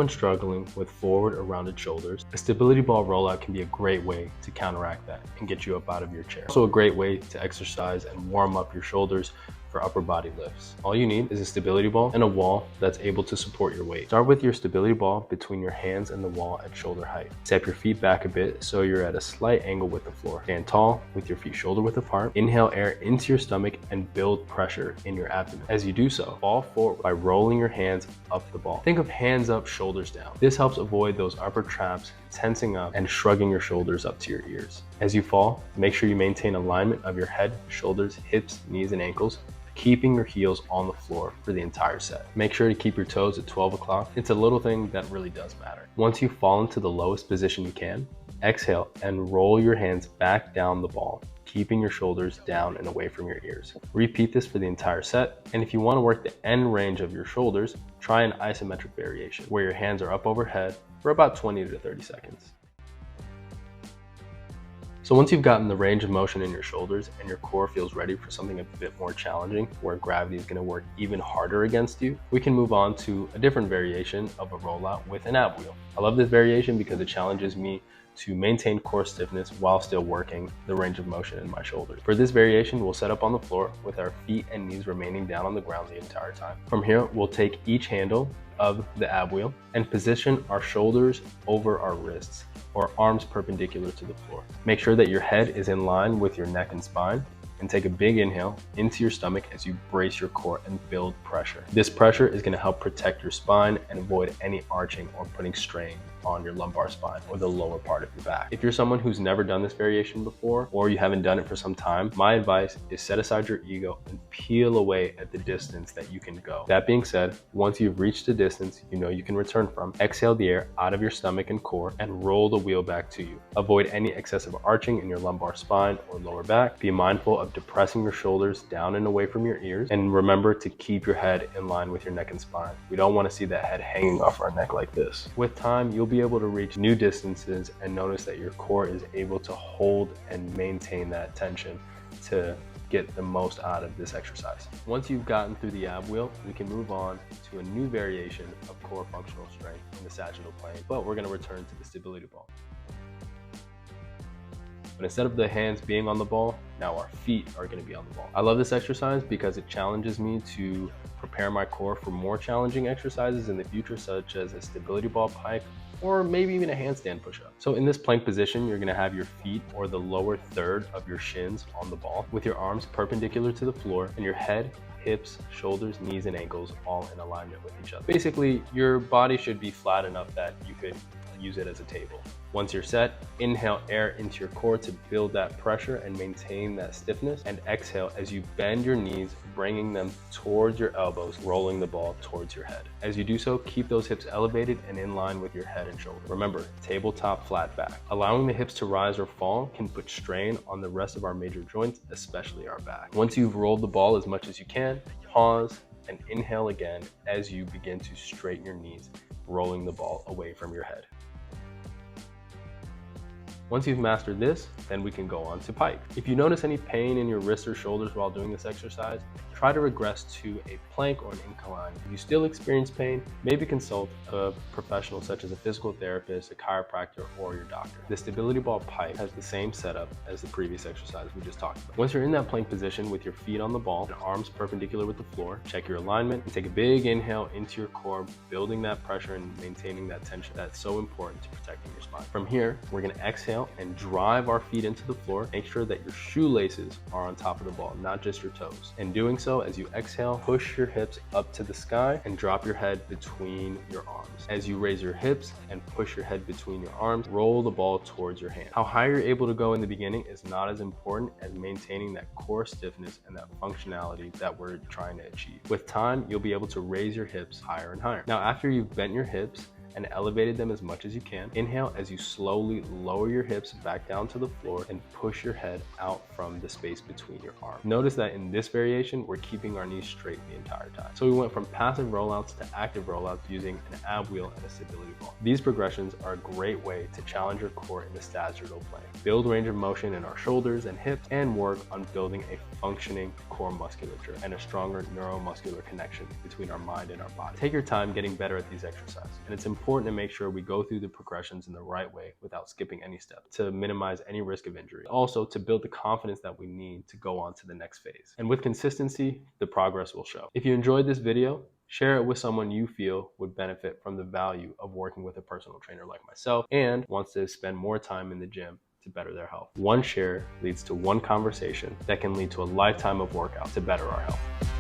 anyone struggling with forward or rounded shoulders, a stability ball rollout can be a great way to counteract that and get you up out of your chair. Also a great way to exercise and warm up your shoulders for upper body lifts. All you need is a stability ball and a wall that's able to support your weight. Start with your stability ball between your hands and the wall at shoulder height. Step your feet back a bit so you're at a slight angle with the floor. Stand tall with your feet shoulder width apart. Inhale air into your stomach and build pressure in your abdomen. As you do so, fall forward by rolling your hands up the ball. Think of hands up, shoulders down. This helps avoid those upper traps, tensing up and shrugging your shoulders up to your ears. As you fall, make sure you maintain alignment of your head, shoulders, hips, knees, and ankles, keeping your heels on the floor for the entire set. Make sure to keep your toes at 12 o'clock. It's a little thing that really does matter. Once you fall into the lowest position you can, exhale and roll your hands back down the ball, keeping your shoulders down and away from your ears. Repeat this for the entire set. And if you want to work the end range of your shoulders, try an isometric variation where your hands are up overhead for about 20 to 30 seconds. So once you've gotten the range of motion in your shoulders and your core feels ready for something a bit more challenging, where gravity is going to work even harder against you, we can move on to a different variation of a rollout with an ab wheel. I love this variation because it challenges me to maintain core stiffness while still working the range of motion in my shoulders. For this variation, we'll set up on the floor with our feet and knees remaining down on the ground the entire time. From here, we'll take each handle of the ab wheel and position our shoulders over our wrists or arms perpendicular to the floor. Make sure that your head is in line with your neck and spine, and take a big inhale into your stomach as you brace your core and build pressure. This pressure is going to help protect your spine and avoid any arching or putting strain on your lumbar spine or the lower part of your back. If you're someone who's never done this variation before, or you haven't done it for some time, my advice is set aside your ego and peel away at the distance that you can go. That being said, once you've reached a distance you know you can return from, exhale the air out of your stomach and core and roll the wheel back to you. Avoid any excessive arching in your lumbar spine or lower back. Be mindful of depressing your shoulders down and away from your ears, and remember to keep your head in line with your neck and spine. We don't want to see that head hanging off our neck like this. With time, you'll be able to reach new distances and notice that your core is able to hold and maintain that tension to get the most out of this exercise. Once you've gotten through the ab wheel, we can move on to a new variation of core functional strength in the sagittal plane, but we're going to return to the stability ball. But instead of the hands being on the ball, now our feet are going to be on the ball. I love this exercise because it challenges me to prepare my core for more challenging exercises in the future, such as a stability ball pike, or maybe even a handstand push-up. So in this plank position, you're gonna have your feet or the lower third of your shins on the ball with your arms perpendicular to the floor and your head, hips, shoulders, knees, and ankles all in alignment with each other. Basically, your body should be flat enough that you could use it as a table. Once you're set, inhale air into your core to build that pressure and maintain that stiffness, and exhale as you bend your knees, bringing them towards your elbows, rolling the ball towards your head. As you do so, keep those hips elevated and in line with your head and shoulder. Remember, tabletop flat back. Allowing the hips to rise or fall can put strain on the rest of our major joints, especially our back. Once you've rolled the ball as much as you can, pause and inhale again as you begin to straighten your knees, rolling the ball away from your head. Once you've mastered this, then we can go on to pike. If you notice any pain in your wrists or shoulders while doing this exercise, try to regress to a plank or an incline. If you still experience pain, maybe consult a professional such as a physical therapist, a chiropractor, or your doctor. The stability ball pike has the same setup as the previous exercise we just talked about. Once you're in that plank position with your feet on the ball and arms perpendicular with the floor, check your alignment and take a big inhale into your core, building that pressure and maintaining that tension that's so important to protecting your spine. From here, we're gonna exhale and drive our feet into the floor. Make sure that your shoelaces are on top of the ball, not just your toes. In doing so, as you exhale, push your hips up to the sky and drop your head between your arms. As you raise your hips and push your head between your arms, roll the ball towards your hand. How high you're able to go in the beginning is not as important as maintaining that core stiffness and that functionality that we're trying to achieve. With time, you'll be able to raise your hips higher and higher. Now, after you've bent your hips and elevated them as much as you can, inhale as you slowly lower your hips back down to the floor and push your head out from the space between your arms. Notice that in this variation, we're keeping our knees straight the entire time. So we went from passive rollouts to active rollouts using an ab wheel and a stability ball. These progressions are a great way to challenge your core in the sagittal plane, build range of motion in our shoulders and hips, and work on building a functioning core musculature and a stronger neuromuscular connection between our mind and our body. Take your time getting better at these exercises, and it's important to make sure we go through the progressions in the right way without skipping any steps to minimize any risk of injury. Also, to build the confidence that we need to go on to the next phase. And with consistency, the progress will show. If you enjoyed this video, share it with someone you feel would benefit from the value of working with a personal trainer like myself and wants to spend more time in the gym to better their health. One share leads to one conversation that can lead to a lifetime of workout to better our health.